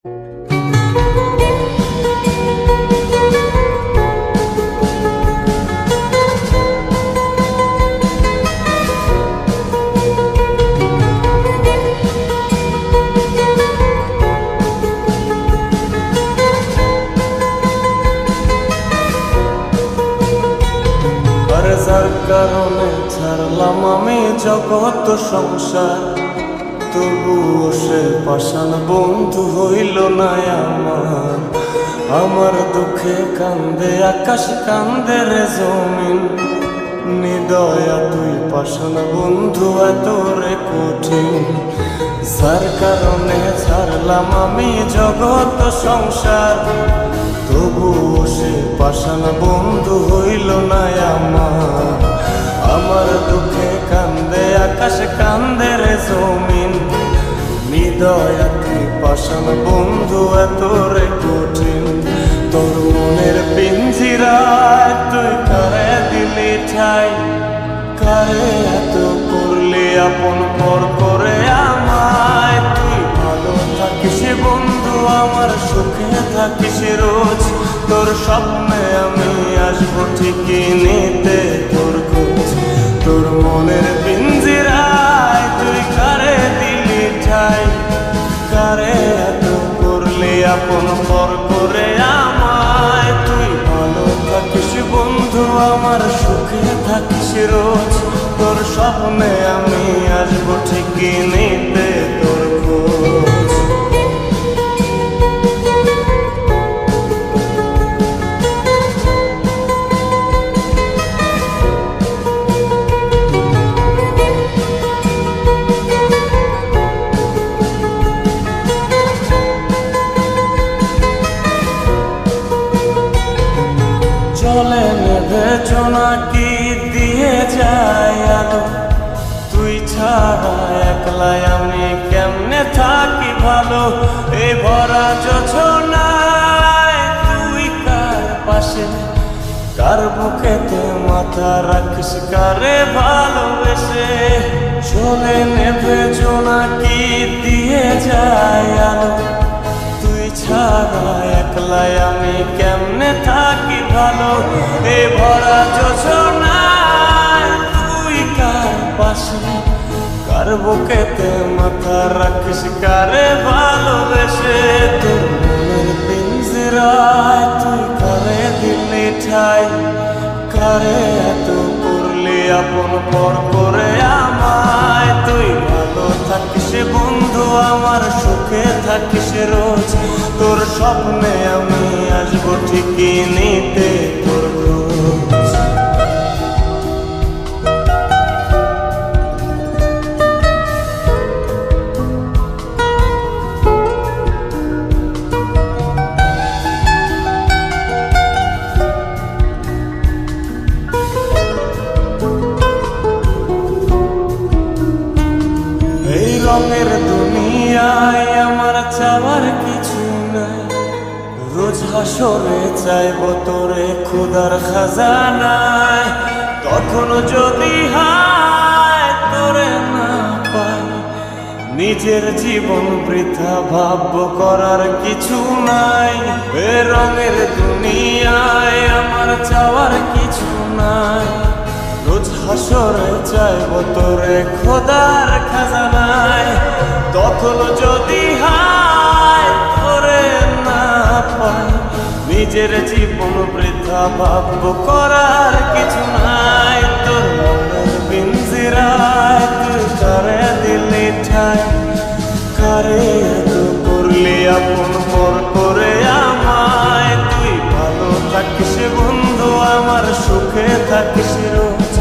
যার কারণে ছাড়লাম আমি জগৎ সংসার, তবুও সে পাষাণ বন্ধু হইল না আমার। আমার দুঃখে কান্দে আকাশ, কান্দে রে জমিন, নিদয়া তুই পাষাণ বন্ধু এত রে কঠিন। যার কারণে ছাড়লাম আমি জগৎ সংসার, তবুও সে পাষাণ বন্ধু হইল না আমার। আমার দুঃখে কান্দে আকাশ, কান্দে রে জমিন, নিদয়া তুই পাষাণ বন্ধু এত রে কঠিন। তোর মনের পিঞ্জিরায় তুই কারে দিলি ঠাই, কারে এত করলি আপন পর করে আমায়। তুই ভালো থাকিস বন্ধু আমার, সুখে থাকিস রোজ, তোর স্বপ্নে আমি আসবো ঠিকই নিতে তোর খোঁজ। তোর মনের পিঞ্জিরায় তুই কারে দিলি ঠাই, কারে এত করলি আপন পর করে আমায়। তুই ভালো থাকিস বন্ধু আমার, সুখে থাকিস রোজ, তোর স্বপ্নে আমি আসবো ঠিকই নিতে তোর খোঁজ। চলে নেভে জোনাকি দিয়ে যায় আলো, তুই ছাড়া একলাই আমি কেমনে থাকি ভালো। এই ভরা যোছনায় তুই কার পাশে, কার বুকেতে মাথা রাখিস, কারে ভালোবেসে। চলে নেভে জোনাকি দিয়ে যায় আলো, তুই ছাড়া একলাই আমি কেমনে থাকি ভালো। এ ভরা যোছনায় তুই কার পাশে, কার বুকেতে মাথা রাখিস, কারে ভালোবেসে। তোর মনের পিঞ্জিরায় তুই কারে দিলি ঠাই, কারে এত করলি আপন পর করে আমায়। তুই ভালো থাকিস বন্ধু আমার, সুখে থাকিস রোজ, তোর স্বপ্নে আমি আসবো ঠিকই নিতে তোর খোঁজ। এই রঙের দুনিয়ায় আমার চাওয়ার কিছু নাই, রোজ হাসরে চাইব তোরে খোদার খাজানায়। তখন যদি হায় তোরে না পাই, নিজের জীবন বৃথা ভাবব করার কিছু নাই। এ রঙের দুনিয়ায় আমার চাওয়ার কিছু নাই, রোজ হাসরে চাইব তোরে খোদার খাজানায়। তখন যদি হায় তোরে না পাই, নিজের জীবন বৃথা ভাবব করার কিছু নাই। তোর মনের পিঞ্জিরায় তুই কারে দিলি ঠাই, কারে এত করলি আপন পর করে আমায়। তুই ভালো থাকিস বন্ধু আমার, সুখে থাকিস রোজ,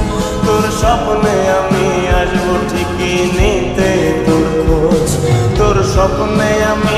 তোর স্বপ্নে আমি আসবো ঠিকই নিতে তোর খোঁজ। তোর স্বপ্নে আমি